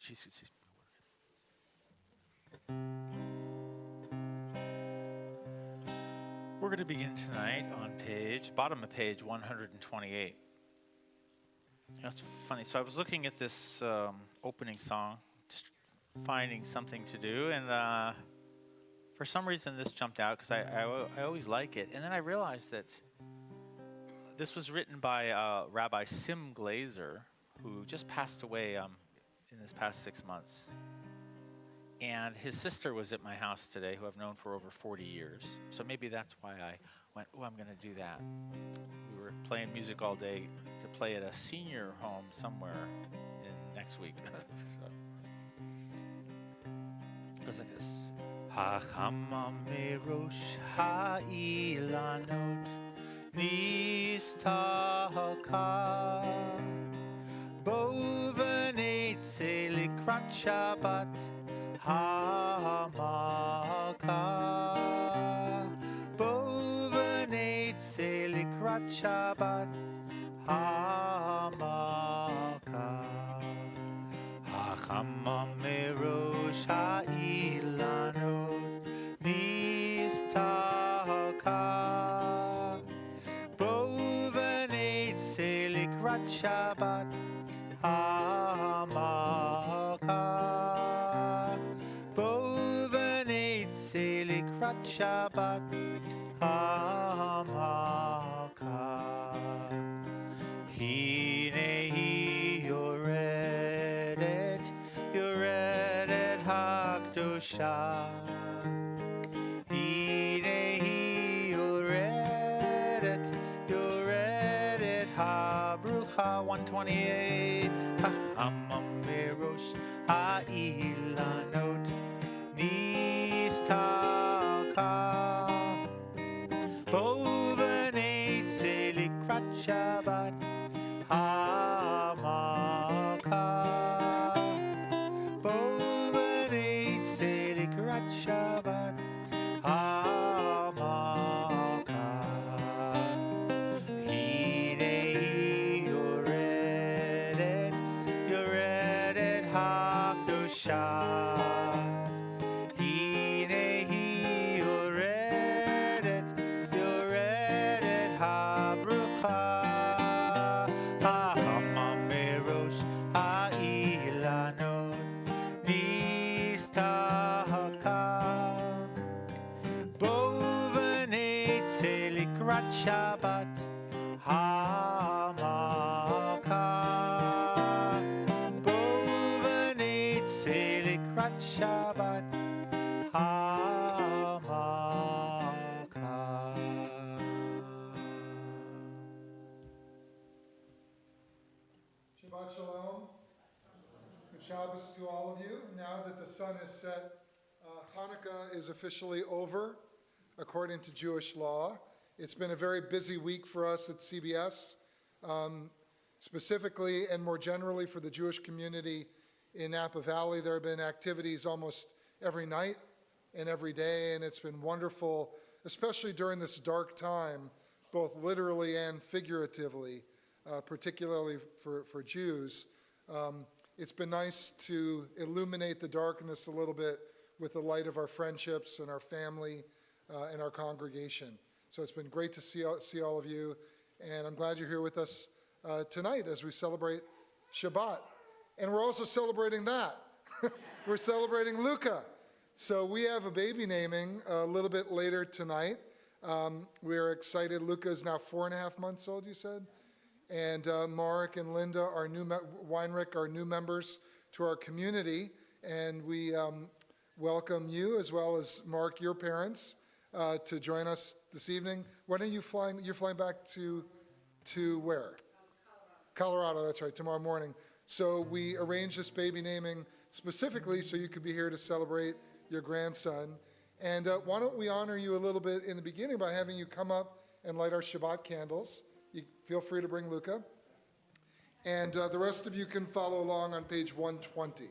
Jesus. We're going to begin tonight on bottom of page 128. That's funny. So I was looking at this opening song, just finding something to do, and for some reason this jumped out because I always like it. And then I realized that this was written by Rabbi Sim Glazer, who just passed away in this past 6 months. And his sister was at my house today, who I've known for over 40 years. So maybe that's why I went, oh, I'm going to do that. We were playing music all day to play at a senior home somewhere next week. So, it goes like this. Hachama merosh ha'ilanot nistaka bo v'neitzeh likrat Shabbat Hamaka bo v'neitzeh likrat Shabbat Hamaka Hachama merosh ha'ilanot nistaka bo v'neitzeh likrat Shabbat Hamaka bo v'neitzeh likrat Shabbat Hamaka Hinei yoredet hakdosha Hinei yoredet habrucha 128 Hachama merosh ha'ilanot nistaka bo v'neitzeh likrat Shabbat Hamaka bo v'neitzeh likrat Shabbat Hamaka Hinei yoredet hakdosha Hinei yoredet habrucha Hachama merosh ha'ilanot nistaka bo v'neitzeh likrat Shabbat Hamaka bo v'neitzeh likrat Shabbat Hamaka. Shabbat Shalom. Good Shabbos to all of you. Now that the sun is set, Chanukah is officially over, according to Jewish law. It's been a very busy week for us at CBS, specifically and more generally for the Jewish community in Napa Valley. There have been activities almost every night and every day, and it's been wonderful, especially during this dark time, both literally and figuratively, particularly for Jews. It's been nice to illuminate the darkness a little bit with the light of our friendships and our family and our congregation. So it's been great to see all of you, and I'm glad you're here with us tonight as we celebrate Shabbat. And we're also celebrating that. We're celebrating Luca. So we have a baby naming a little bit later tonight. We're excited. Luca is now 4.5 months old, you said? And Mark and Linda, Weinrich, are new members to our community. And we welcome you, as well as Mark, your parents, to join us this evening. When are you flying? You're flying back to where? Colorado, that's right, tomorrow morning. So we arranged this baby naming specifically so you could be here to celebrate your grandson. And why don't we honor you a little bit in the beginning by having you come up and light our Shabbat candles. You feel free to bring Luca. And the rest of you can follow along on page 120.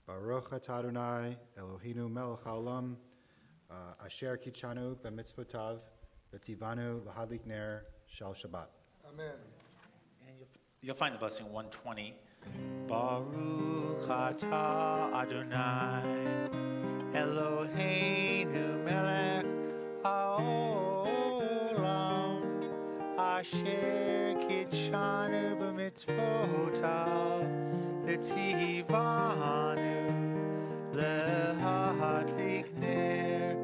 Baruch atah Adonai Eloheinu melech haolam asher kitshanu b'mitzvotav v'tivanu l'hadlik ner shel Shabbat. Amen. And you'll find the blessing 120. Baruch atah Adonai Eloheinu melech haolam asher kitshanu b'mitzvotav v'tzivanu lehadlik ner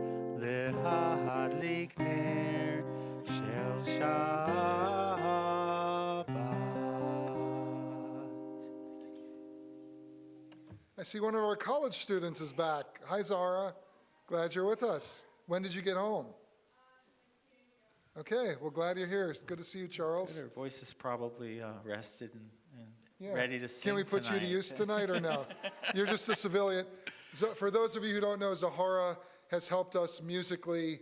shel Shabbat. I see one of our college students is back. Hi, Zahara. Glad you're with us. When did you get home? Okay, well, glad you're here. It's good to see you, Charles. Her voice is probably rested and Yeah. ready to sing. Can we put you to tonight. use tonight or no? You're just a civilian. For those of you who don't know, Zahara has helped us musically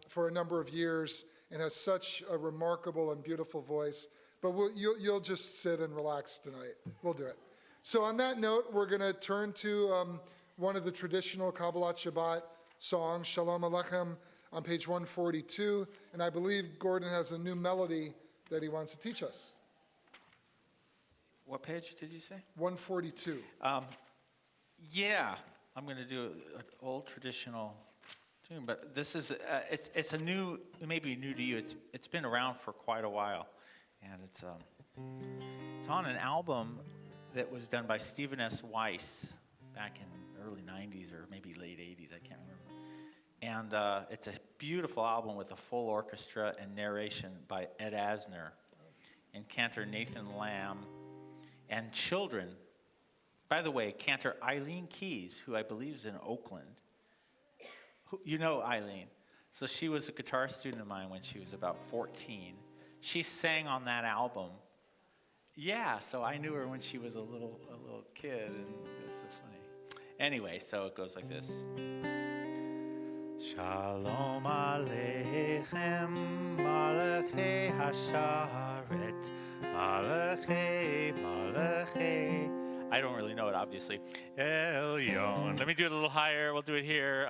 for a number of years and has such a remarkable and beautiful voice. But you'll just sit and relax tonight. We'll do it. So on that note, we're going to turn to one of the traditional Kabbalat Shabbat songs, Shalom Aleichem, on page 142. And I believe Gordon has a new melody that he wants to teach us. What page did you say? 142. Yeah, I'm going to do an old traditional tune, but this is it's a new, it may be new to you. It's been around for quite a while, and it's on an album that was done by Stephen S. Weiss back in the early 90s or maybe late 80s, I can't remember. And it's a beautiful album with a full orchestra and narration by Ed Asner and cantor Nathan Lamb and children. By the way, cantor Eileen Keyes, who I believe is in Oakland. You know Eileen. So she was a guitar student of mine when she was about 14. She sang on that album. Yeah, so I knew her when she was a little kid, and it's so funny. Anyway, so it goes like this. Shalom Aleichem, Malachei Hasharet, Malachei, Malachei. I don't really know it, obviously. Elyon. Let me do it a little higher. We'll do it here.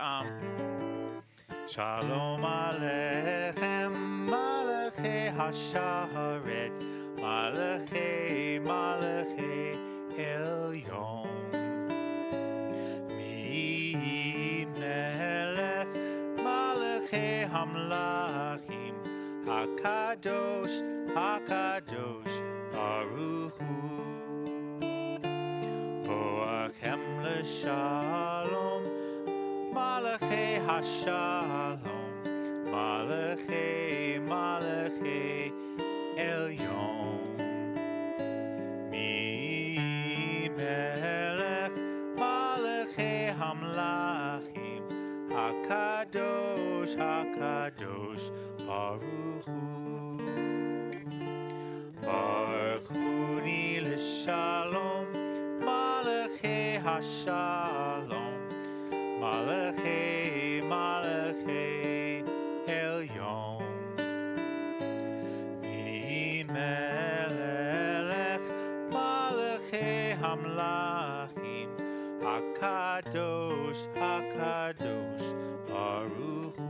Shalom Aleichem, Malachei Hasharet, Malachei, Malachei, Elyon. Mi melech, Malachei Hamlachim, Hakadosh, Hakadosh, Baruch Hu. Boachem l'shalom, Malachei Hashalom, Malachei, Malachei, Elyon. Mi melech, Malachei Hamlachim, Hakadosh, Hakadosh, Baruch Hu. Baruch Huni l'shalom, Malachei Hashalom, Malachei, Malachei, Elyon. Mi melech, Malachei Hamlachim, Hakadosh, Hakadosh, Baruch Hu.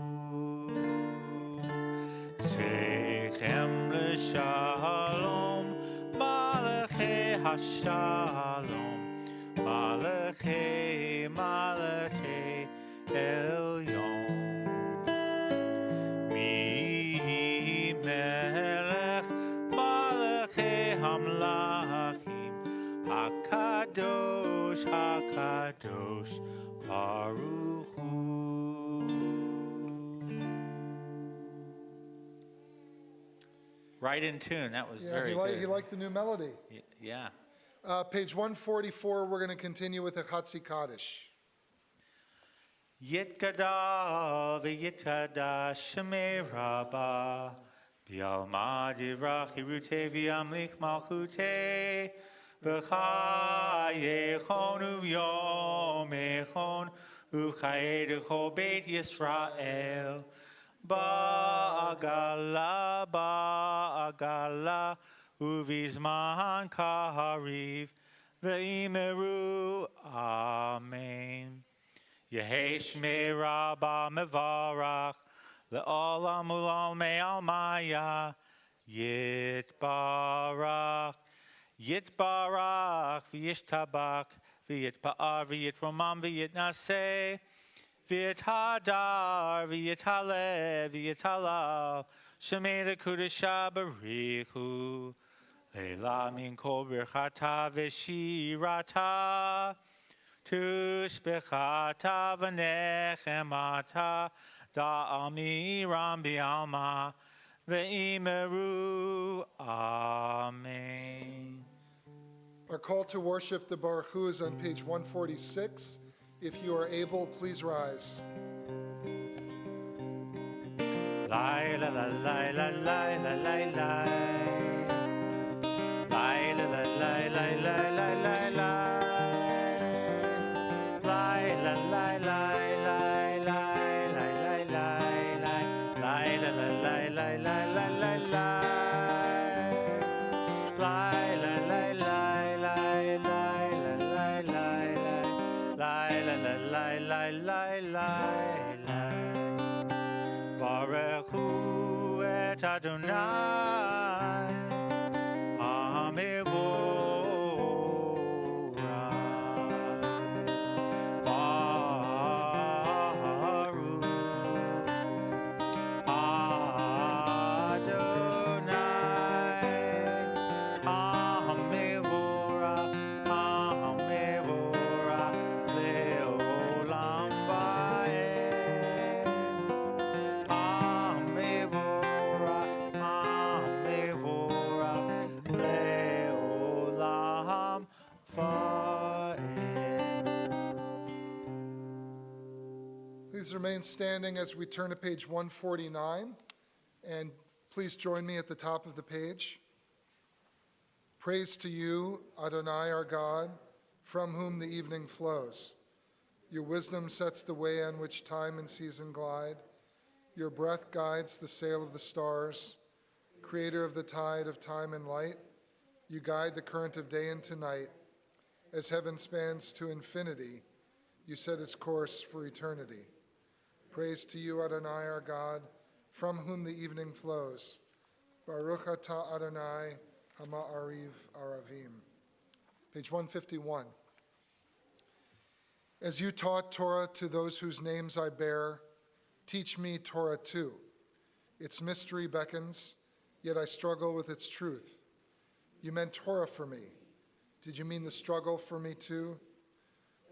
Seichem l'shalom, Malachei Hashalom, Malachei, Malachei, Elyon. Mi melech, Malachei Hamlachim, Hakadosh, Hakadosh, Baruch Hu. Right in tune. That was very good. He liked the new melody. Yeah. Page 144, we're going to continue with the Chatzi Kaddish. Yitkada v'yitkada shemei rabba b'yalma divrach hirute v'yamlich malchute v'chayechon u'yomechon u'chayedecho beit Yisrael ba'agala uvizman kahariv ve'imeru Yehi Shmei Rabba Mevarach, Le'olam U'Olmei Almaya, Yitbarach, Yitbarach, V'yishtabach, V'yitpa'ar, V'yitromam, V'yitnaseh, V'yithadar, V'yithaleh, V'yithalal, Shemei L'Kudesha Barichu, Leila Min Kol Birchata V'Shirata, Tushbechata V'Nechemata, Da'amiram B'Alma, Ve'imeru. Amen. Our call to worship the Baruch Hu is on page 146. If you are able, please rise. Lai la la lai la lai la lai lai. Lai la la lai lai lai lai lai lai. Lai la lai lai lai lai lai lai lai lai. Lai la la lai lai lai lai lai lai. Lai la lai lai lai lai lai lai lai. Lai la la lai lai lai lai lai. Baruch Hu et Adonai HaMevorach. Baruch Adonai HaMevorach, HaMevorach Le'olam Va'ed. HaMevorach, HaMevorach Le'olam Va'ed. Please remain standing as we turn to page 149, and please join me at the top of the page. Praise to you, Adonai our God, from whom the evening flows. Your wisdom sets the way on which time and season glide. Your breath guides the sail of the stars. Creator of the tide of time and light, you guide the current of day into night. As heaven spans to infinity, you set its course for eternity. Praise to you, Adonai our God, from whom the evening flows. Baruch atah Adonai Hama'ariv Aravim. Page 151. As you taught Torah to those whose names I bear, teach me Torah too. Its mystery beckons, yet I struggle with its truth. You meant Torah for me. Did you mean the struggle for me too?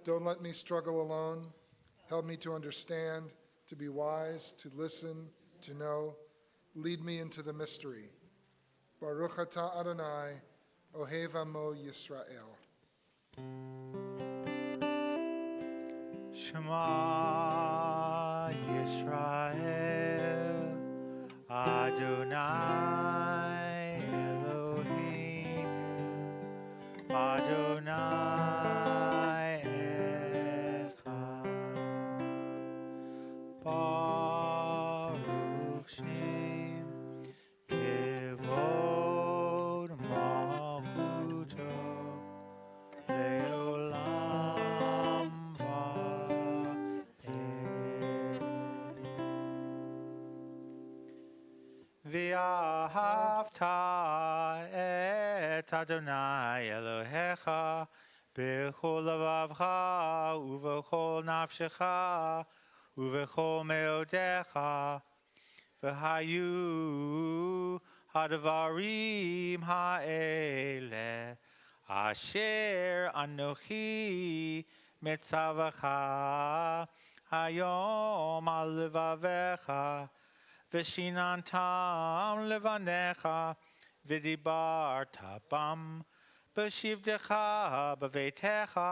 Don't let me struggle alone. Help me to understand, to be wise, to listen, to know. Lead me into the mystery. Baruch atah Adonai, Ohev Amo Yisrael. Shema Yisrael, Adonai Elohim, Adonai Echad. Baruch Shem, Kevod Malchuto, Leolam Va'ed. V'ahavta et Adonai Elohecha b'chol levavcha uv'chol nafshecha uv'chol meodecha v'hayu hadvarim ha'ele asher anochi metzavacha hayom al levavecha v'shinantam levanecha v'dibarta bam b'shivdecha b'veitecha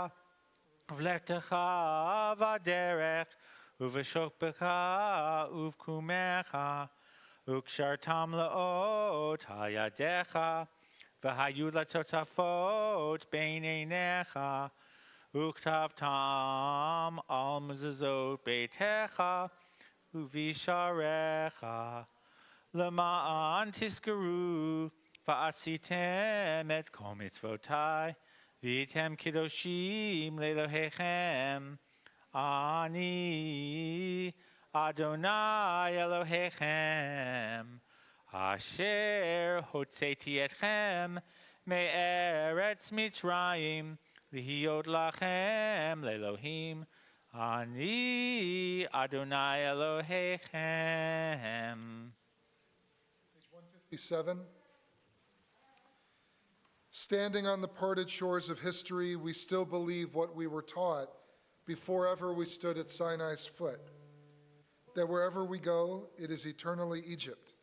v'lechtecha v'aderech uv'shokbecha uv'kumecha ukshartam la'ot hayadecha v'hayu latotafot b'eineinecha uktavtam al mezuzot beitecha uvisharecha lema'an tiskaru va'asitem et kol mitzvotai v'item kiddoshim le'Elohechem Ani Adonai Elohechem, Asher hotzeti etchem me'eretz Mitzrayim, lihiyot lachem le'Elohim. Ani Adonai Elohechem. Page 157. Standing on the parted shores of history, we still believe what we were taught before ever we stood at Sinai's foot, that wherever we go, it is eternally Egypt,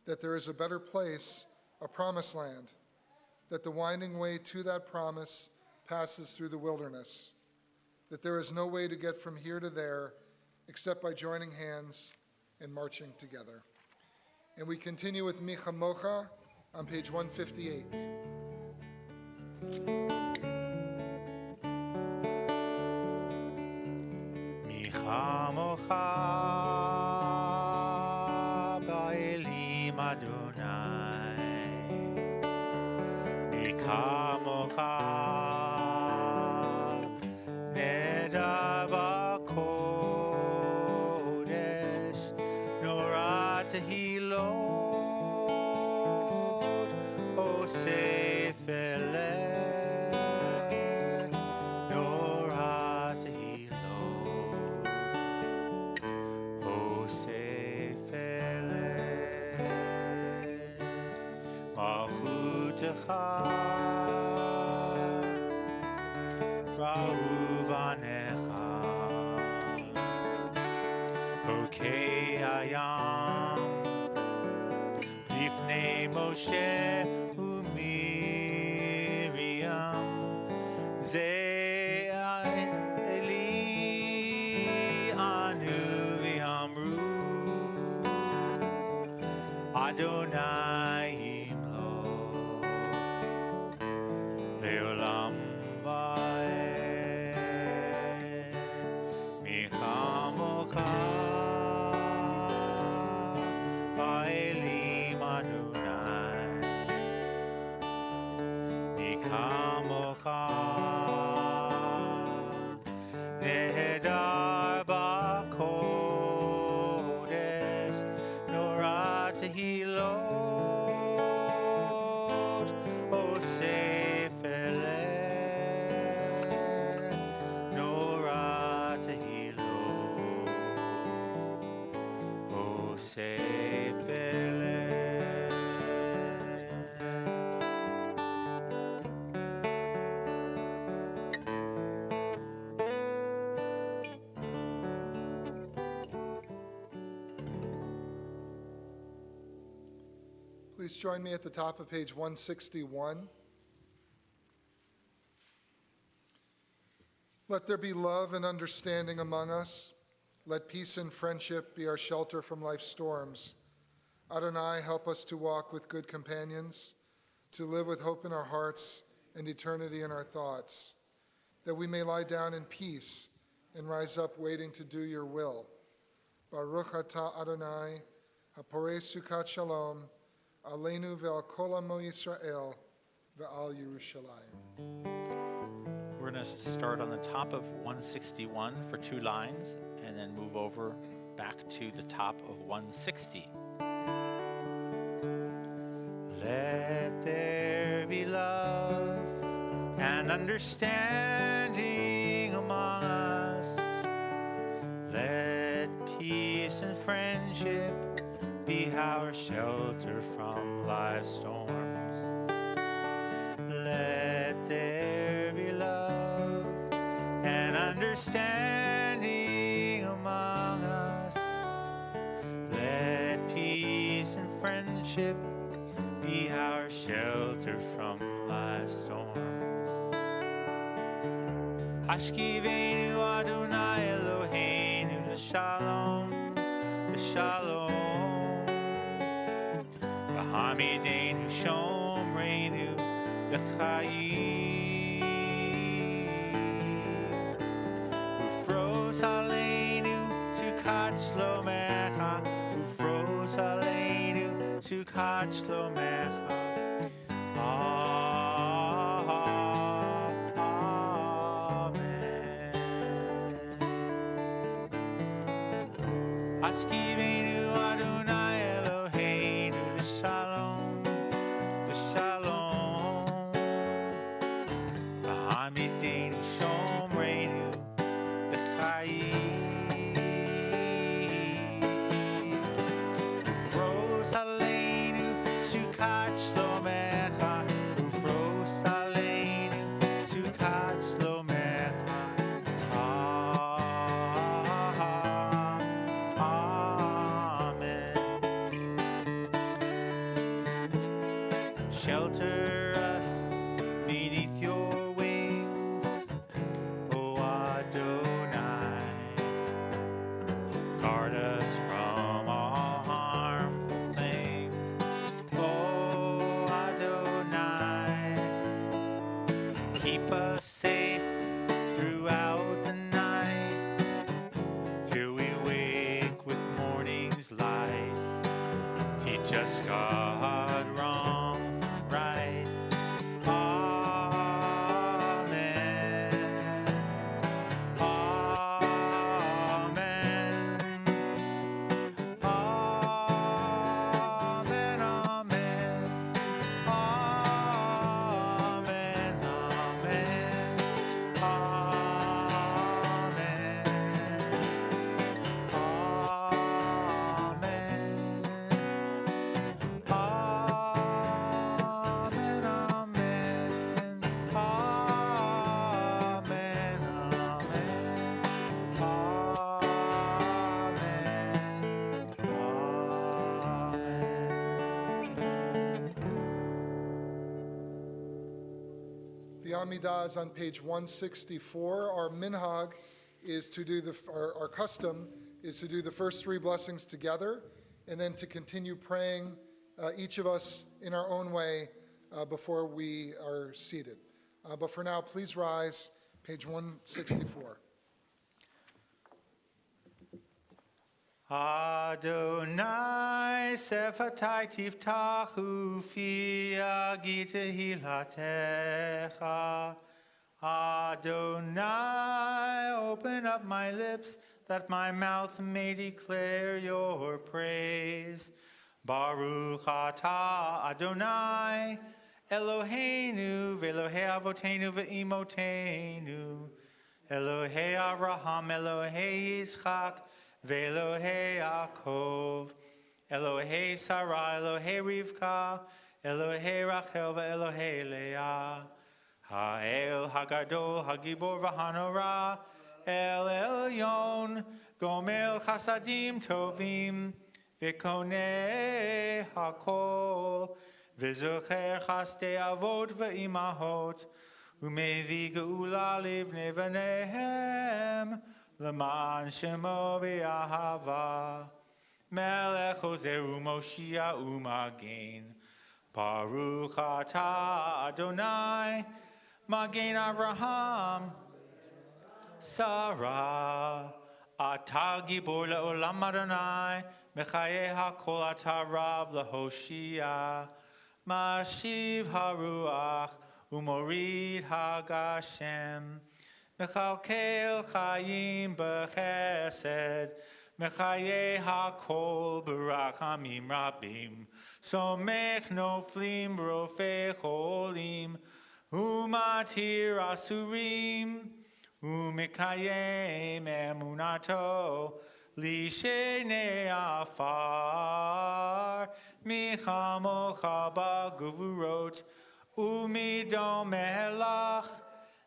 that there is a better place, a promised land, that the winding way to that promise passes through the wilderness, that there is no way to get from here to there except by joining hands and marching together. And we continue with Micha Mocha on page 158. Micha Mocha ba'elim Adonai, Micha Mocha nedar b'kodesh, Norah tehilot, Osef eleh, Norah tehilot, Osef eleh, Malchutecha Ra'uvanecha, Okei Hayam, Lifnei Moshe u'Miriam, Ze'ain Eli anu v'amru, Adonai imlo, Le'olam va'ed, Micha Mocha ba'elim Adonai, Micha Mocha nehedar b'kodesh, Norah tehilot, Osef eleh, Norah tehilot, Osef eleh. Please join me at the top of page 161. Let there be love and understanding among us. Let peace and friendship be our shelter from life's storms. Adonai, help us to walk with good companions, to live with hope in our hearts and eternity in our thoughts, that we may lie down in peace and rise up waiting to do your will. Baruch atah Adonai, haporei sukat shalom, aleinu ve'al kol amo Yisrael, ve'al Yerushalayim. We're going to start on the top of 161 for 2 lines and then move over back to the top of 160. Let there be love and understanding among us. Let peace and friendship be our shelter from life's storms. Let there be love and understanding among us. Let peace and friendship be our shelter from life's storms. Hashkivenu Adonai Eloheinu l'shalom, l'shalom. V'hamidenu shomreinu l'chayim. Ufros aleinu sukat shlomecha, ufros aleinu sukat shlomecha. Amen. Haskivenu Adonai Eloheinu Shalom, Shalom. Hamidenu Shomreinu B'chayim. Ufros Aleinu Sukat Shlomecha, Ufros Aleinu Sukat Shlomecha. Amen. Shelter us beneath your wings, O Adonai. Guard us from all harmful things, O Adonai. Keep us safe throughout the night, till we wake with morning's light. Teach us, God, wrong from right. Amen. Amen. Amen. Amen. Amen. Amen. The Amidah is on page 164. Our minhag is to do our custom is to do the first three blessings together, and then to continue praying, each of us in our own way, before we are seated. But for now, please rise, page 164. Adonai sefatai tiftachu fi agita hilatecha. Adonai, open up my lips, that my mouth may declare your praise. Baruch atah Adonai, Eloheinu ve'Elohei avotenu ve'imotenu, Elohei Avraham, Elohei Yitzchak, ve'Elohei Yaakov, Elohei Sarah, Elohei Rivka, Elohei Rachel, ve'Elohei Leah. Ha'el Hagadol, Hagibor v'Hanora, El Elyon, Gomel Chasadim Tovim, V'Konei Hakol, V'Zocher Chastei Avot v'Imahot, U'Mevi Geula Livnei V'Nehem, L'man Shemo V'Yahava, Melech Ozer U'Moshia U'Magen, Baruch atah Adonai, Magen Avraham, Sarah, atah Gibor le'olam Adonai, Mechayeh hakol atah Rav lehoshia, Mashiv haruach, Umorid hagashem, Mechalkel chayim b'chesed, Mechayeh hakol b'rachamim rabim, Somech noflim rofei cholim, Umatir asurim, Umekayem emunato, Lishenei afar, Michamocha b'gevurot, Umidom melach,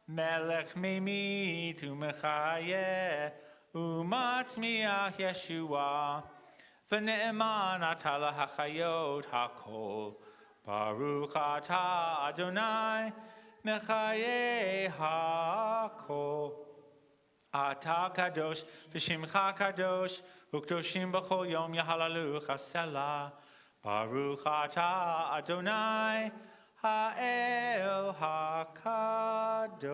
Melech memit umechayeh, Umatzmiach Yeshua, V'ne'eman atah hachayot hakol, Baruch atah Adonai, Mechayeh hakol. Atah kadosh, v'shimcha kadosh, u'kdoshim b'chol yom yahalalu chasela. Baruch atah Adonai, ha'el hakadosh.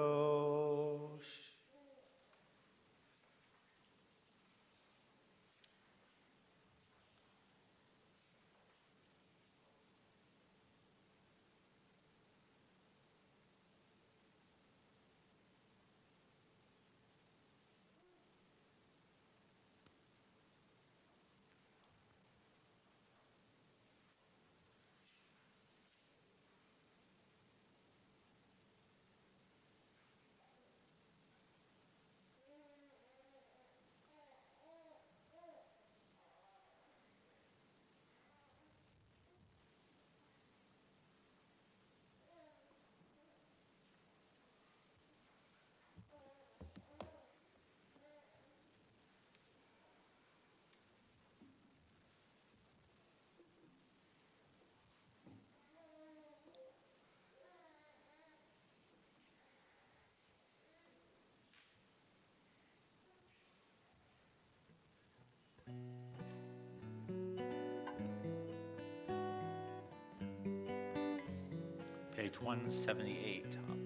page 178, Tom.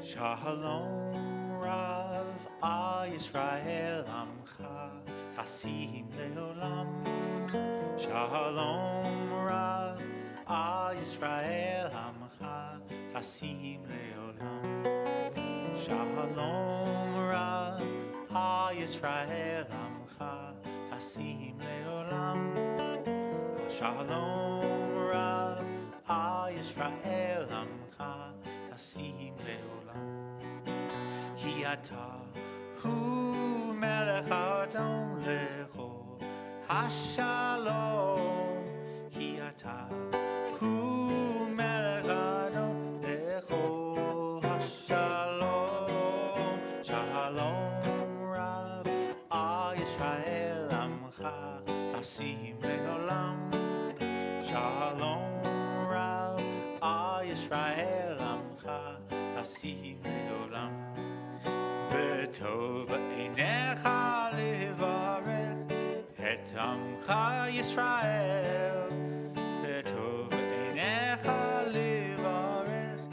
Shalom Rav a Yisrael Amcha Tasim Leolam. Shalom Rav a Yisrael Amcha Tasim Leolam. Shalom Rav a Yisrael Amcha Tasim Leolam. Shalom Rav a Yisrael Amcha Tasim Leolam. Ki ata hu melech adon lecho hashalom. Ki ata hu melech adon lecho hashalom. Shalom Rav a Yisrael amcha tasim leolam. Shalom Rav a Yisrael amcha tasim leolam. V'tov b'einecha levarech et amcha Yisrael. V'tov b'einecha levarech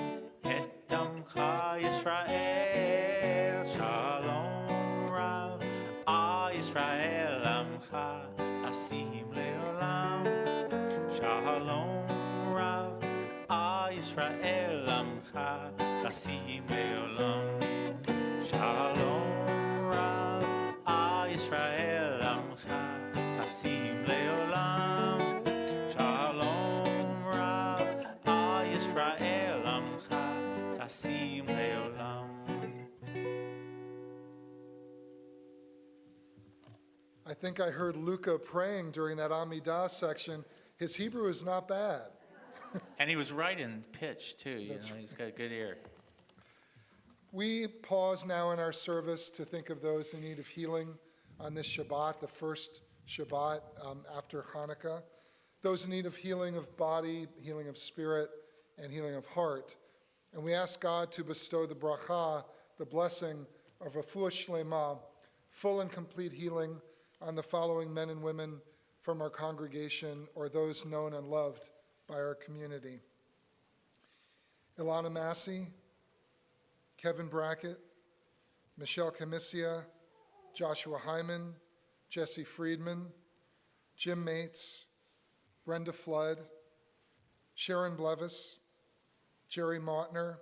et amcha Yisrael. Shalom Rav a Yisrael amcha tasim leolam. Shalom Rav a Yisrael amcha tasim leolam. Shalom Rav a Yisrael amcha tasim leolam. Shalom Rav a Yisrael amcha tasim leolam. I think I heard Luca praying during that Amidah section. His Hebrew is not bad. And he was right in pitch too. He's got a good ear. We pause now in our service to think of those in need of healing on this Shabbat, the first Shabbat after Hanukkah. Those in need of healing of body, healing of spirit, and healing of heart. And we ask God to bestow the bracha, the blessing of refuah shlema, full and complete healing on the following men and women from our congregation or those known and loved by our community. Ilana Massey, Kevin Brackett, Michelle Camissia, Joshua Hyman, Jesse Friedman, Jim Mates, Brenda Flood, Sharon Blevis, Jerry Mautner,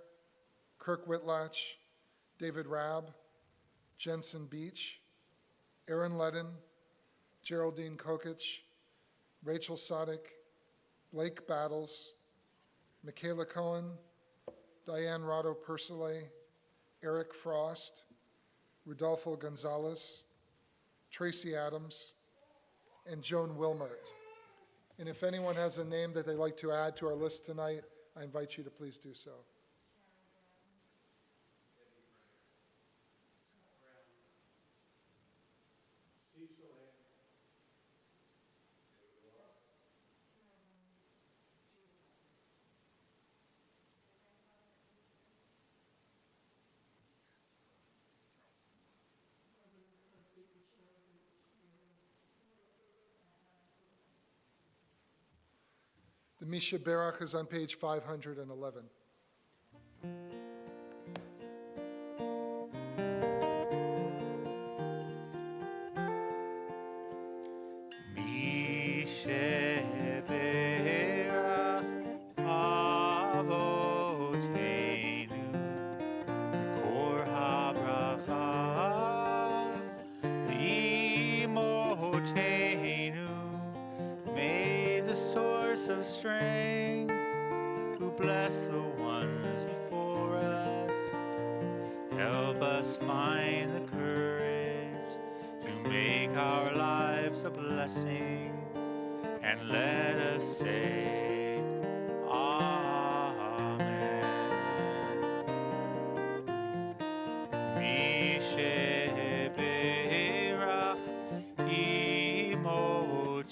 Kirk Whitlatch, David Rabb, Jensen Beach, Aaron Ledden, Geraldine Kokich, Rachel Sadek, Blake Battles, Michaela Cohen, Diane Rado Persile, Eric Frost, Rudolfo Gonzalez, Tracy Adams, and Joan Wilmert. And if anyone has a name that they'd like to add to our list tonight, I invite you to please do so. The Misha Berach is on page 511. Of strength, who bless the ones before us, help us find the courage to make our lives a blessing, and let us say Amen. Mishe Berach Imotenu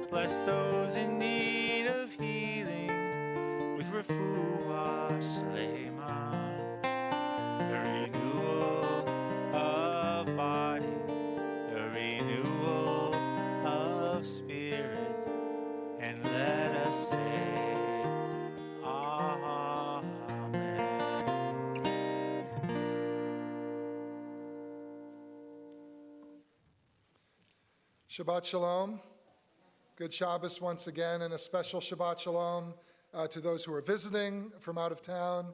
Bless those in need of healing, Shabbat Shalom. Good Shabbos once again, and a special Shabbat Shalom to those who are visiting from out of town,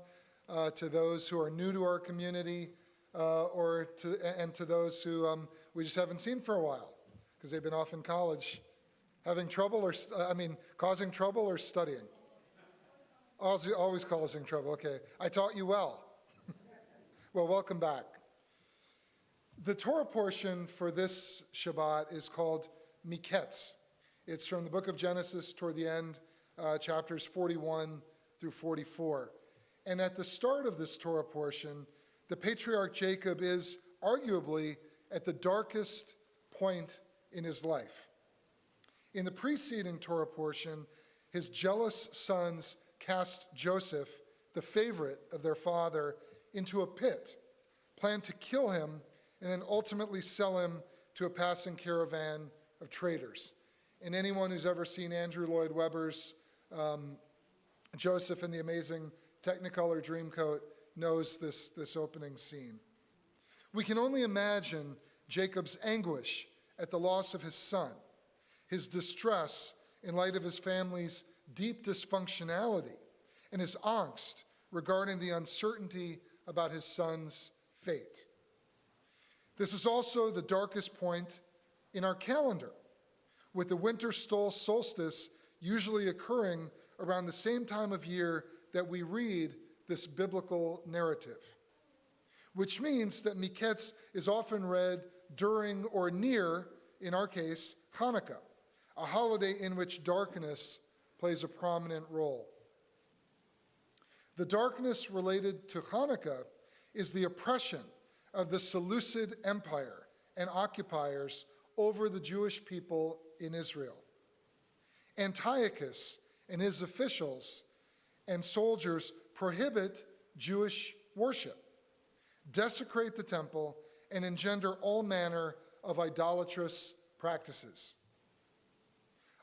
to those who are new to our community, and to those who we just haven't seen for a while because they've been off in college, having trouble causing trouble or studying. Always causing trouble. Okay, I taught you well. Well, welcome back. The Torah portion for this Shabbat is called Miketz. It's from the book of Genesis toward the end, chapters 41 through 44. And at the start of this Torah portion, the patriarch Jacob is arguably at the darkest point in his life. In the preceding Torah portion, his jealous sons cast Joseph, the favorite of their father, into a pit, planned to kill him, and then ultimately sell him to a passing caravan of traders. And anyone who's ever seen Andrew Lloyd Webber's Joseph in the Amazing Technicolor Dreamcoat knows this opening scene. We can only imagine Jacob's anguish at the loss of his son, his distress in light of his family's deep dysfunctionality, and his angst regarding the uncertainty about his son's fate. This is also the darkest point in our calendar, with the winter solstice usually occurring around the same time of year that we read this biblical narrative, which means that Miketz is often read during or near, in our case, Chanukah, a holiday in which darkness plays a prominent role. The darkness related to Chanukah is the oppression of the Seleucid Empire and occupiers over the Jewish people in Israel. Antiochus and his officials and soldiers prohibit Jewish worship, desecrate the temple, and engender all manner of idolatrous practices.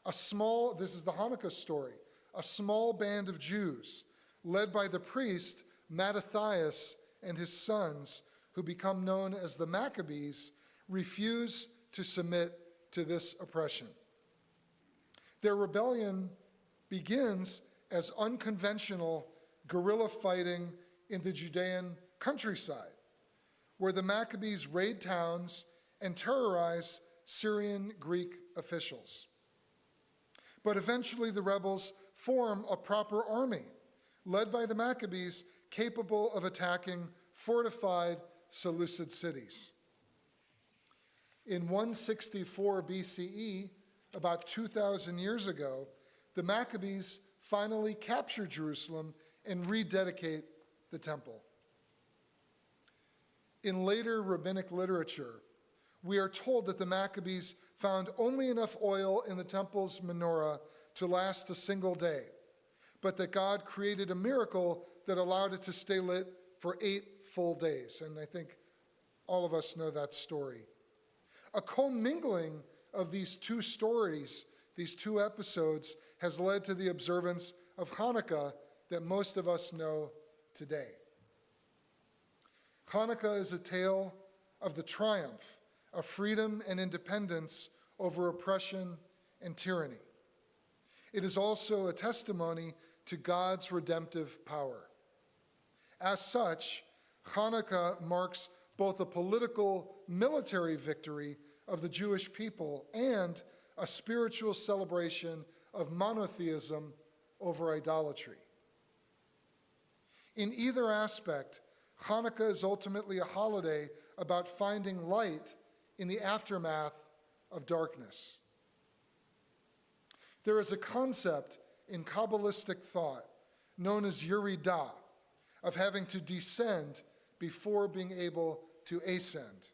This is the Hanukkah story, a small band of Jews led by the priest Mattathias and his sons, who become known as the Maccabees, refuse to submit to this oppression. Their rebellion begins as unconventional guerrilla fighting in the Judean countryside, where the Maccabees raid towns and terrorize Syrian Greek officials. But eventually the rebels form a proper army, led by the Maccabees, capable of attacking fortified Seleucid cities. In 164 BCE, about 2,000 years ago, the Maccabees finally capture Jerusalem and rededicate the temple. In later rabbinic literature, we are told that the Maccabees found only enough oil in the temple's menorah to last a single day, but that God created a miracle that allowed it to stay lit for 8 full days. And I think all of us know that story. A commingling of these two stories, these two episodes, has led to the observance of Hanukkah that most of us know today. Hanukkah is a tale of the triumph of freedom and independence over oppression and tyranny. It is also a testimony to God's redemptive power. As such, Hanukkah marks both a political military victory of the Jewish people and a spiritual celebration of monotheism over idolatry. In either aspect, Hanukkah is ultimately a holiday about finding light in the aftermath of darkness. There is a concept in Kabbalistic thought known as Yeridah, of having to descend before being able to ascend.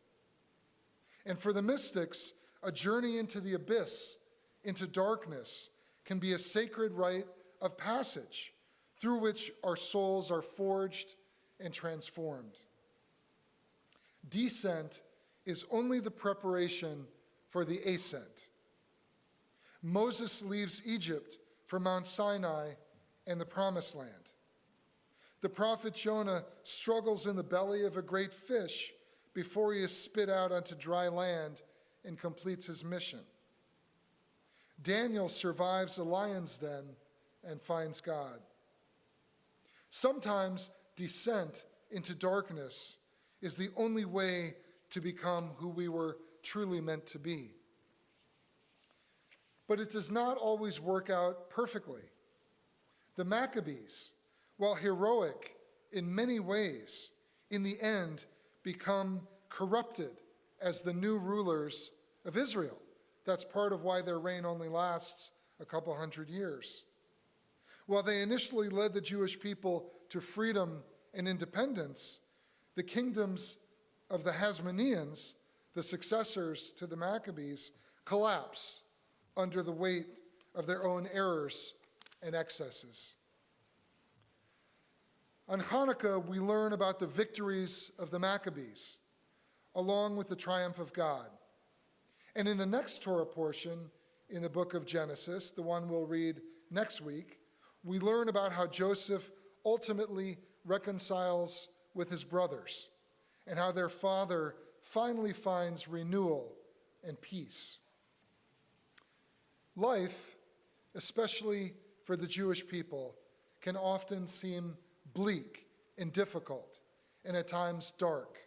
And for the mystics, a journey into the abyss, into darkness, can be a sacred rite of passage through which our souls are forged and transformed. Descent is only the preparation for the ascent. Moses leaves Egypt for Mount Sinai and the Promised Land. The prophet Jonah struggles in the belly of a great fish before he is spit out onto dry land and completes his mission. Daniel survives a lion's den and finds God. Sometimes descent into darkness is the only way to become who we were truly meant to be. But it does not always work out perfectly. The Maccabees, while heroic in many ways, in the end become corrupted as the new rulers of Israel. That's part of why their reign only lasts a couple hundred years. While they initially led the Jewish people to freedom and independence, the kingdoms of the Hasmoneans, the successors to the Maccabees, collapse under the weight of their own errors and excesses. On Chanukah, we learn about the victories of the Maccabees, along with the triumph of God. And in the next Torah portion, in the book of Genesis, the one we'll read next week, we learn about how Joseph ultimately reconciles with his brothers and how their father finally finds renewal and peace. Life, especially for the Jewish people, can often seem bleak and difficult and at times dark.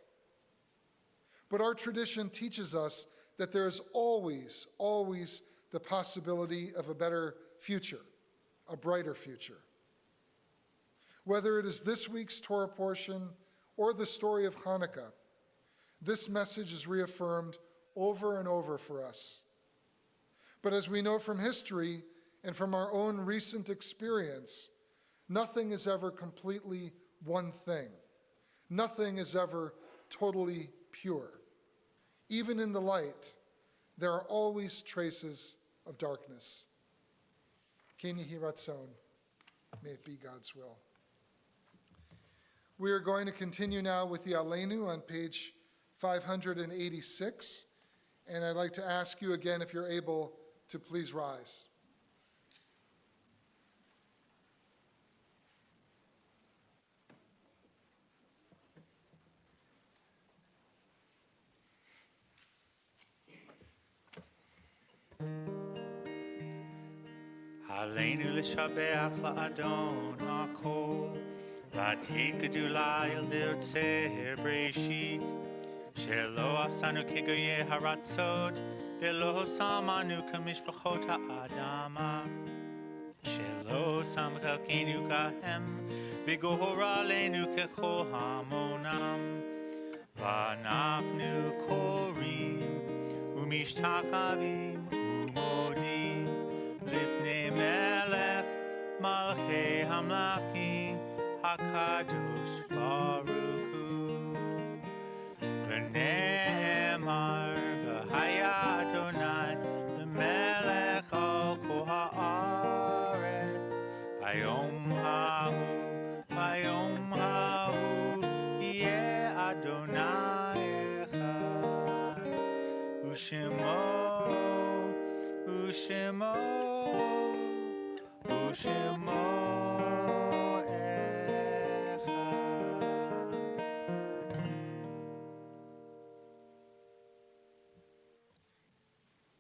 But our tradition teaches us that there is always, always the possibility of a better future, a brighter future. Whether it is this week's Torah portion or the story of Hanukkah, this message is reaffirmed over and over for us. But as we know from history and from our own recent experience, nothing is ever completely one thing. Nothing is ever totally pure. Even in the light, there are always traces of darkness. Ken Yehi Ratzon, may it be God's will. We are going to continue now with the Aleinu on page 586, and I'd like to ask you again, if you're able, to please rise. עלינו לשבח לאדון הכל, לתת גדולה אל יוצר בראשית, שלא עשנו כגויי הרצות, ולא שמנו כמשפחות האדמה, שלא שם חלקנו כהם, וגורר עלינו ככל המונם, ואנחנו קוראים ומשתחווים ומודים לפני מלך מלכי המלכים הקדוש ברוך הוא. ונאמר והיה אדוני למלך על כל הארץ, היום ההוא יהיה אדוני אחד, ושמו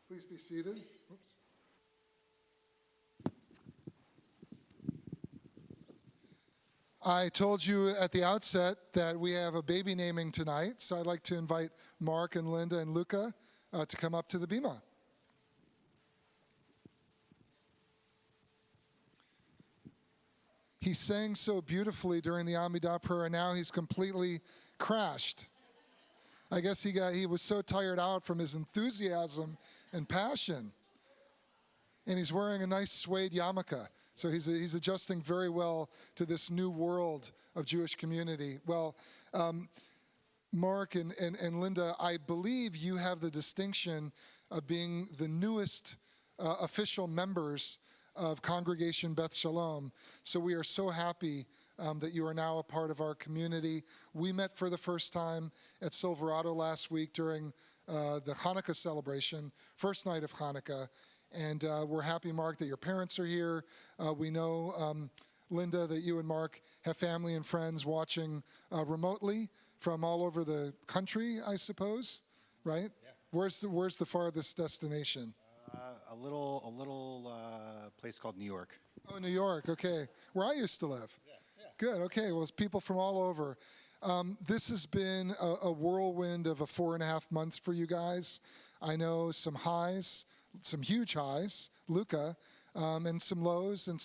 Please be seated. Oops. I told you at the outset that we have a baby naming tonight, so I'd like to invite Mark and Linda and Luca to come up to the bima. He sang so beautifully during the Amidah prayer, and now he's completely crashed. I guess he was so tired out from his enthusiasm and passion. And he's wearing a nice suede yarmulke, so he's adjusting very well to this new world of Jewish community. Well, Mark and Linda, I believe you have the distinction of being the newest official members of Congregation Beth Shalom. So we are so happy that you are now a part of our community. We met for the first time at Silverado last week during the Hanukkah celebration, first night of Hanukkah. And we're happy, Mark, that your parents are here. We know, Linda, that you and Mark have family and friends watching remotely from all over the country, I suppose, right? Yeah. Where's the farthest destination? A little place called New York. Oh, New York, okay. Where I used to live. Yeah. Good, okay. Well, it's people from all over. This has been a whirlwind of a 4.5 months for you guys. I know some highs, some huge highs, Luca, and some lows and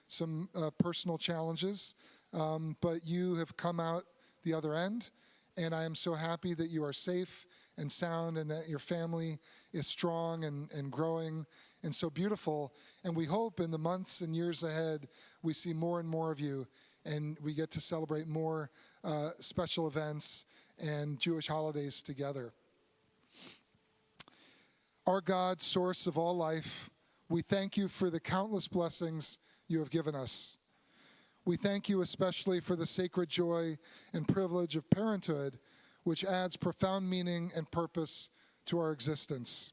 some personal challenges. But you have come out the other end, and I am so happy that you are safe and sound and that your family is strong and growing and so beautiful. And we hope in the months and years ahead, we see more and more of you, and we get to celebrate more special events and Jewish holidays together. Our God, source of all life, we thank you for the countless blessings you have given us. We thank you especially for the sacred joy and privilege of parenthood, which adds profound meaning and purpose to our existence.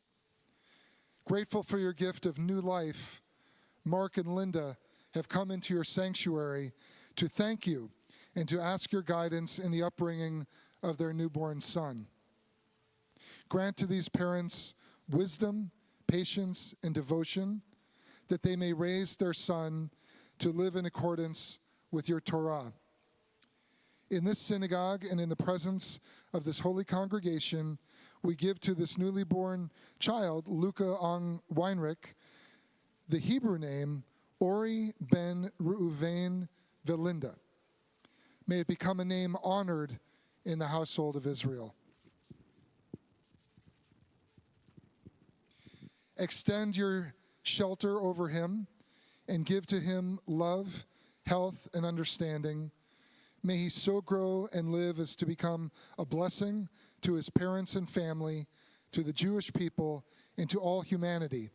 Grateful for your gift of new life, Mark and Linda have come into your sanctuary to thank you and to ask your guidance in the upbringing of their newborn son. Grant to these parents wisdom, patience, and devotion, that they may raise their son to live in accordance with your Torah. In this synagogue and in the presence of this holy congregation, we give to this newly born child, Luca Ong Weinrich, the Hebrew name Ori ben Reuven Velinda. May it become a name honored in the household of Israel. Extend your shelter over him and give to him love, health, and understanding. May he so grow and live as to become a blessing to his parents and family, to the Jewish people, and to all humanity.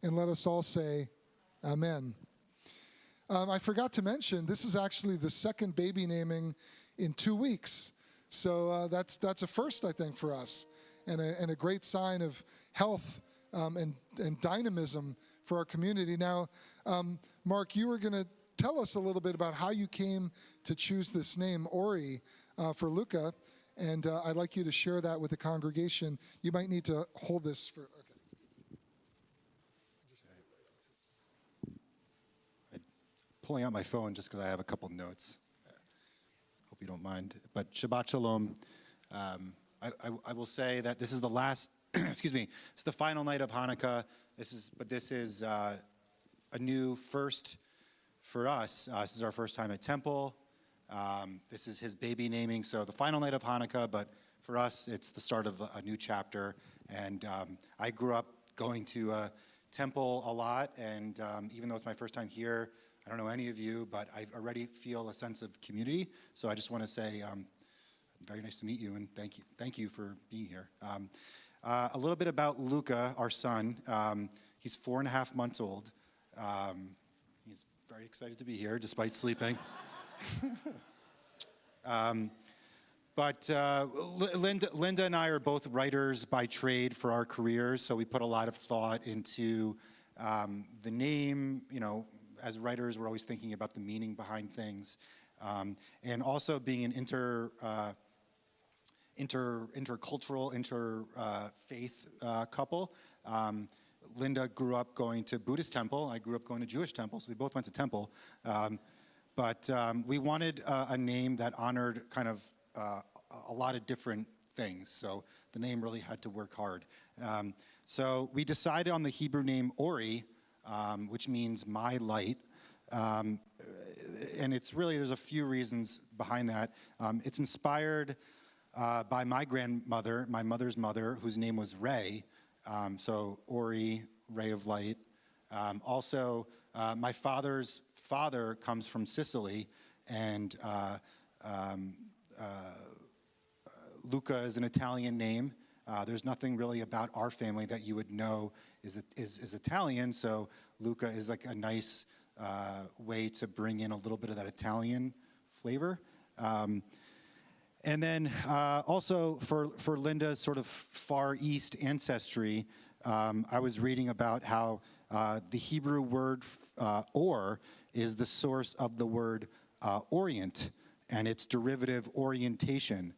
And let us all say, Amen. I forgot to mention, this is actually the second baby naming in 2 weeks. So that's a first, I think, for us, and a great sign of health and dynamism for our community. Now, Mark, you were going to tell us a little bit about how you came to choose this name, Ori, for Luca, and I'd like you to share that with the congregation. You might need to hold this for... Okay. Pulling out my phone just because I have a couple notes. Hope you don't mind. But Shabbat Shalom. I will say that this is the last, excuse me, it's the final night of Hanukkah. This is a new first for us. This is our first time at Temple. This is his baby naming, so the final night of Hanukkah, but for us, it's the start of a new chapter. And I grew up going to Temple a lot, and even though it's my first time here, I don't know any of you, but I already feel a sense of community. So I just want to say, very nice to meet you, and thank you for being here. A little bit about Luca, our son. He's 4.5 months old. He's very excited to be here, despite sleeping. But Linda and I are both writers by trade for our careers, so we put a lot of thought into the name. You know, as writers, we're always thinking about the meaning behind things, and also being an intercultural, interfaith couple. Linda grew up going to Buddhist temple. I grew up going to Jewish temple, so we both went to temple. But we wanted a name that honored kind of a lot of different things. So the name really had to work hard. So we decided on the Hebrew name Ori, which means my light. And it's really, there's a few reasons behind that. It's inspired by my grandmother, my mother's mother, whose name was Ray. So Ori, ray of light. Also, my father's father comes from Sicily, and Luca is an Italian name. There's nothing really about our family that you would know is Italian, so Luca is like a nice way to bring in a little bit of that Italian flavor. And then also for Linda's sort of Far East ancestry, I was reading about how the Hebrew word or is the source of the word orient, and its derivative orientation.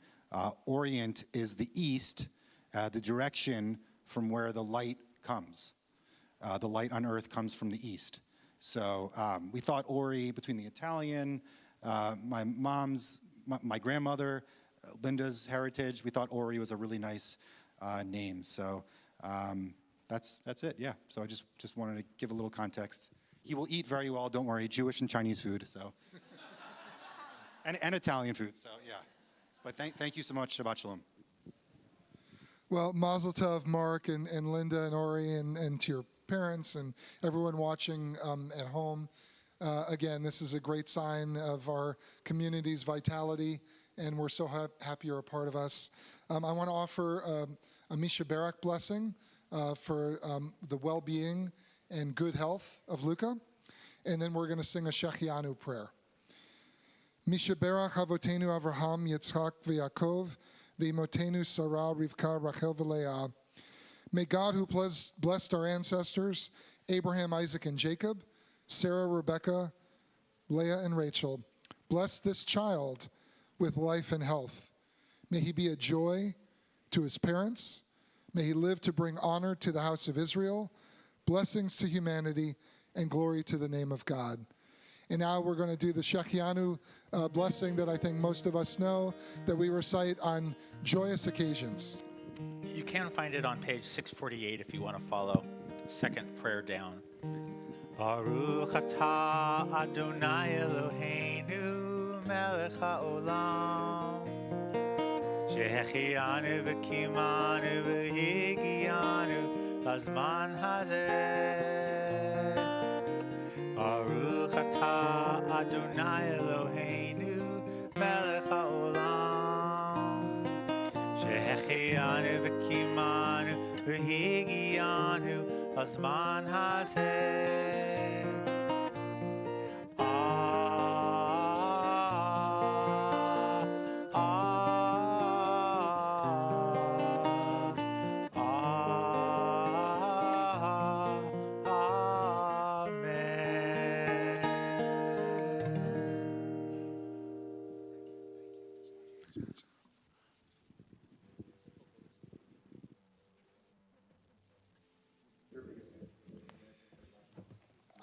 Orient is the east, the direction from where the light comes. the light on earth comes from the east. So we thought Ori, between the Italian, my grandmother, Linda's heritage, we thought Ori was a really nice name. So that's it, yeah. So I just wanted to give a little context. He will eat very well, don't worry, Jewish and Chinese food, so. and Italian food, so yeah. But thank you so much, Shabbat Shalom. Well, Mazel Tov, Mark and Linda and Ori, and to your parents and everyone watching at home. Again, this is a great sign of our community's vitality, and we're so happy you're a part of us. I want to offer a Misha Barak blessing for the well-being and good health of Luca, and then we're going to sing a Shechianu prayer. Misha Barak Avotenu Avraham, Yitzchak v'Yaakov, v'imotenu Sarah, Rivka, Rachel v'Leah. May God, who blessed our ancestors, Abraham, Isaac, and Jacob, Sarah, Rebecca, Leah, and Rachel, bless this child with life and health. May he be a joy to his parents. May he live to bring honor to the house of Israel, blessings to humanity, and glory to the name of God. And now we're going to do the Shechianu blessing that I think most of us know, that we recite on joyous occasions. You can find it on page 648 if you want to follow. Second prayer down. Baruch atah Adonai Eloheinu melech haolam shehechianu v'kimanu v'higianu lazman hazeh. Baruch atah Adonai Eloheinu melech haolam shehechianu v'kimanu v'higianu lazman hazeh.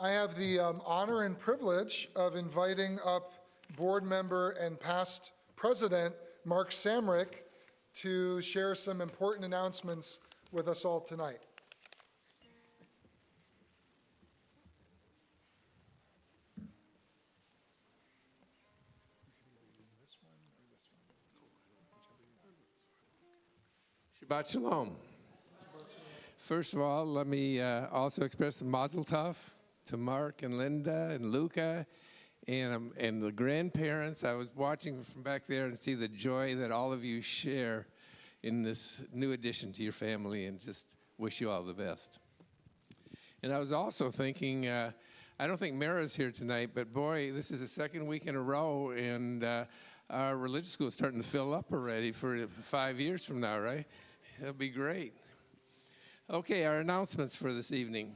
I have the honor and privilege of inviting up board member and past president Mark Samrick to share some important announcements with us all tonight. Shabbat Shalom. First of all, let me also express Mazel Tov to Mark and Linda and Luca and the grandparents. I was watching from back there and see the joy that all of you share in this new addition to your family, and just wish you all the best. And I was also thinking, I don't think Mara's here tonight, but boy, this is the second week in a row, and our religious school is starting to fill up already for 5 years from now, right? That'll be great. Okay, our announcements for this evening.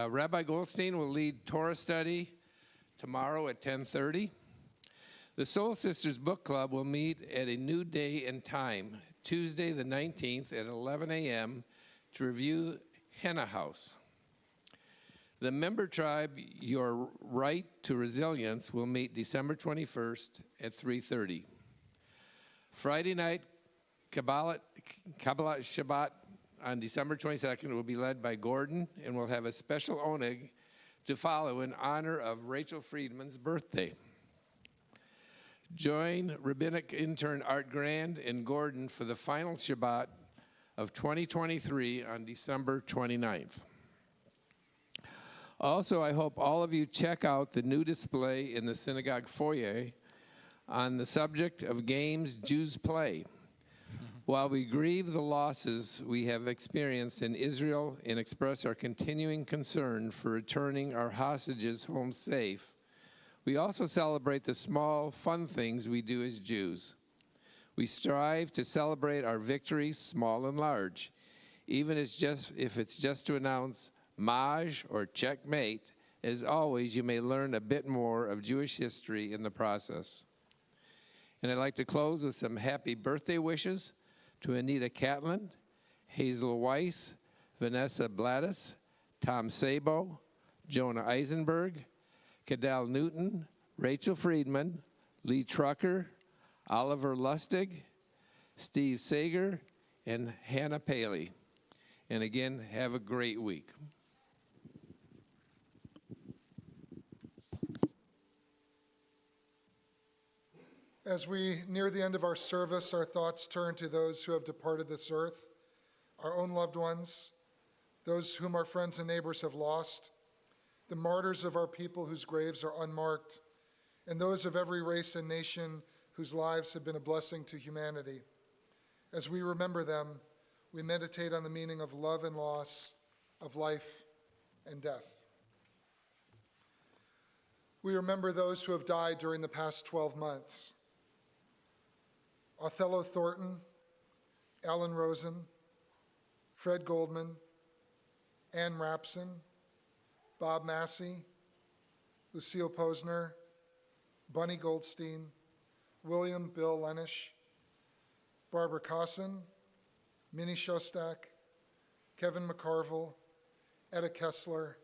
Rabbi Goldstein will lead Torah study tomorrow at 10:30. The Soul Sisters Book Club will meet at a new day and time, Tuesday the 19th at 11 a.m. to review Henna House. The member tribe, Your Right to Resilience, will meet December 21st at 3:30. Friday night, Kabbalah Shabbat on December 22nd will be led by Gordon, and will have a special oneg to follow in honor of Rachel Friedman's birthday. Join rabbinic intern Art Grand and Gordon for the final Shabbat of 2023 on December 29th. Also, I hope all of you check out the new display in the synagogue foyer on the subject of games Jews play. While we grieve the losses we have experienced in Israel and express our continuing concern for returning our hostages home safe, we also celebrate the small, fun things we do as Jews. We strive to celebrate our victories, small and large, even if it's just to announce Maj or checkmate. As always, you may learn a bit more of Jewish history in the process. And I'd like to close with some happy birthday wishes to Anita Catlin, Hazel Weiss, Vanessa Blattis, Tom Sabo, Jonah Eisenberg, Cadell Newton, Rachel Friedman, Lee Trucker, Oliver Lustig, Steve Sager, and Hannah Paley. And again, have a great week. As we near the end of our service, our thoughts turn to those who have departed this earth, our own loved ones, those whom our friends and neighbors have lost, the martyrs of our people whose graves are unmarked, and those of every race and nation whose lives have been a blessing to humanity. As we remember them, we meditate on the meaning of love and loss, of life and death. We remember those who have died during the past 12 months. Othello Thornton, Alan Rosen, Fred Goldman, Ann Rapson, Bob Massey, Lucille Posner, Bunny Goldstein, William Bill Lenish, Barbara Cosson, Minnie Shostak, Kevin McCarville, Etta Kessler,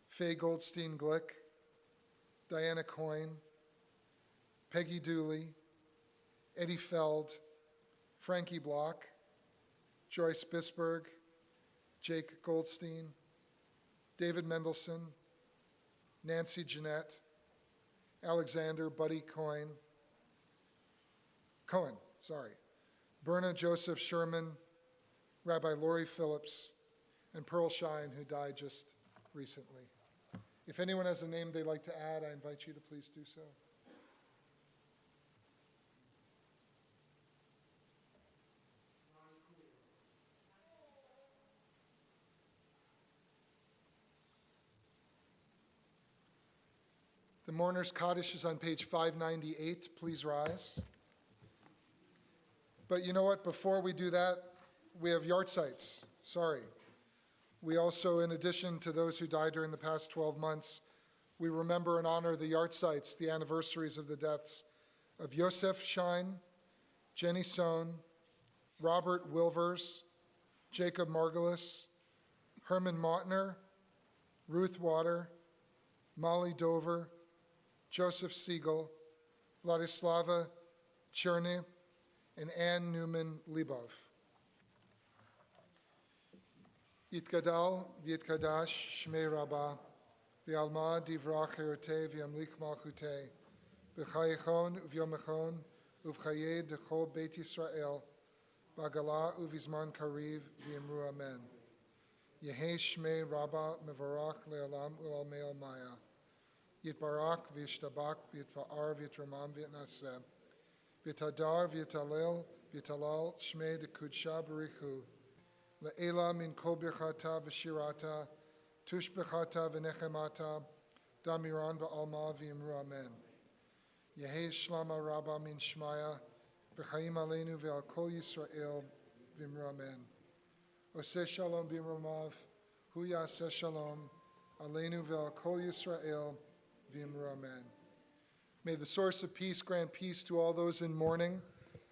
Faye Goldstein Glick, Diana Coyne, Peggy Dooley, Eddie Feld, Frankie Block, Joyce Bisberg, Jake Goldstein, David Mendelson, Nancy Jeanette, Alexander Buddy Cohen, Berna Joseph Sherman, Rabbi Lori Phillips, and Pearl Shine, who died just recently. If anyone has a name they'd like to add, I invite you to please do so. The mourner's Kaddish is on page 598. Please rise. But you know what? Before we do that, we have yahrzeits. Sorry. We also, in addition to those who died during the past 12 months, we remember and honor the yahrzeits, the anniversaries of the deaths of Yosef Shine, Jenny Sohn, Robert Wilvers, Jacob Margulis, Herman Mautner, Ruth Water, Molly Dover, Joseph Siegel, Vladislava Cherny, and Ann Newman Lebov. Yitgadal v'yitkadash shmei Rabbah, v'alma divrach herotei v'yamlich malchutei, v'chayechon uv'yomechon uv'chayei dechol Beit Yisrael, b'agala uv'izman kariv v'yimru amen. Yehei shmei Rabbah mevarach le'olam u'almei maya. Yitbarak v'yishtabak v'yitfa'ar v'yitramam v'yitnaseh. V'yitadar v'yitalel v'yitalal shmei dekudsha b'richu. Le'ela min kol birchata v'shirata, tush b'chata v'nechemata, damiran v'alma v'yimru amen. Yehei shlama rabba min shmaya, v'chaim aleinu v'al kol Yisrael v'yimru amen. Oseh shalom b'imromav, hu yaseh shalom, aleinu v'al kol Yisrael v'yimru amen. May the source of peace grant peace to all those in mourning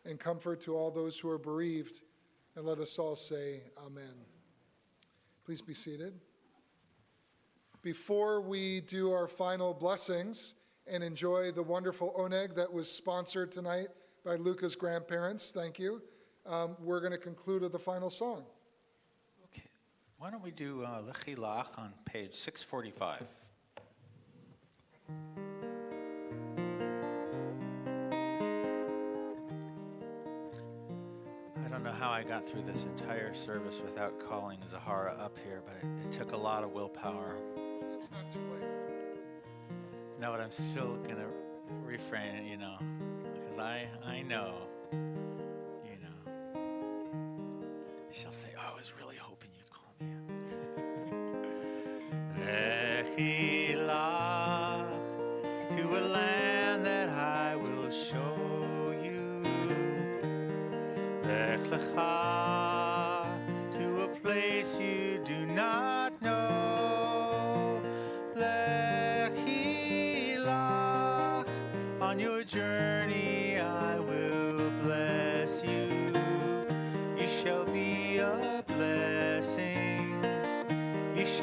and comfort to all those who are bereaved. And let us all say amen. Please be seated. Before we do our final blessings and enjoy the wonderful oneg that was sponsored tonight by Luca's grandparents, thank you, we're going to conclude with the final song. Okay. Why don't we do Lechilach on page 645? I don't know how I got through this entire service without calling Zahara up here, but it took a lot of willpower. It's not too late. No, but I'm still going to refrain, because I know, She'll say, oh, I was really hoping you'd call me up. Lechilach, to a land that I will show you. Lech lecha, to a place you do not know. Lechilach, on your journey I will bless you. You shall be a blessing. You shall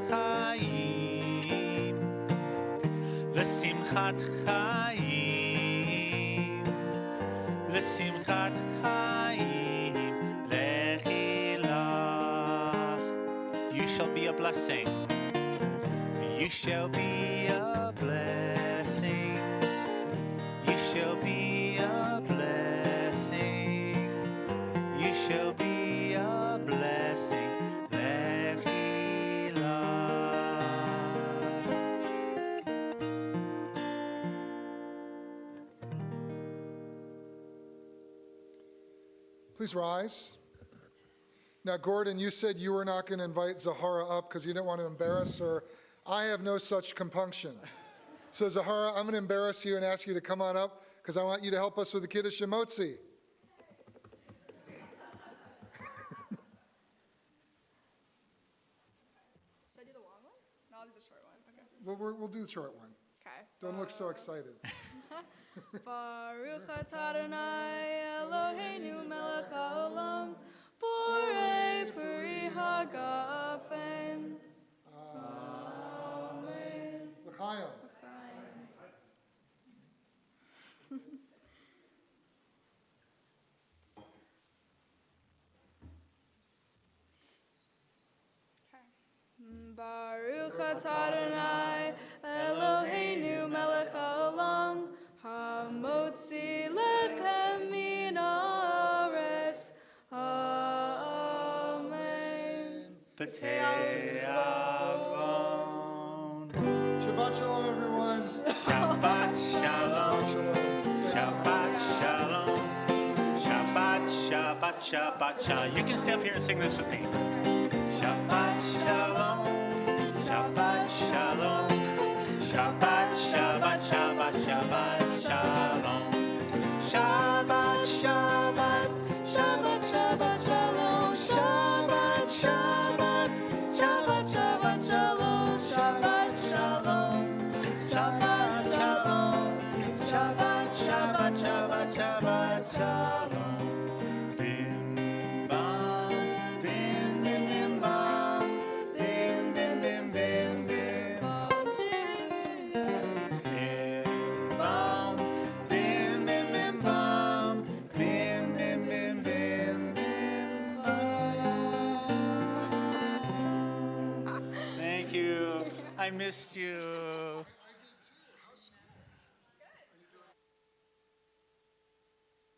חיים, לשמחת חיים, לשמחת חיים, לכי לך. You shall be a blessing. You shall be a blessing. You shall be a blessing. You shall be a blessing. Lechi lach. Please rise. Now, Gordon, you said you were not going to invite Zahara up because you didn't want to embarrass her. I have no such compunction. So, Zahara, I'm going to embarrass you and ask you to come on up because I want you to help us with the Kiddush Shemotzi. Should I do the long one? No, I'll do the short one. Okay. We'll do the short one. Okay. Don't look so excited. Baruch atah Adonai Eloheinu melech haolam borei peri hagafen. Amen. L'chaim. Baruch atah Adonai Eloheinu melech haolam hamotzi lechem min haaretz. Amen. B'tei avon. Shabbat shalom, everyone. Shabbat shalom. Shabbat shalom. Shabbat, Shabbat, Shabbat, Shalom. You can stay up here and sing this with me. Shabbat shalom. Shabbat shalom. Shabbat, Shabbat, Shabbat, Shabbat shalom. Shabbat, Shabbat, Shabbat, Shabbat shalom. Shabbat, Shabbat, Shabbat, Shabbat shalom. Shabbat shalom. Shabbat shalom. Shabbat, Shabbat, Shabbat, Shabbat shalom. Bim bam, bim bim bim bam, bim bim bim bim bim. Bim bam, bim bim bim bam, bim bim bim bim bim bam. Thank you. I missed you.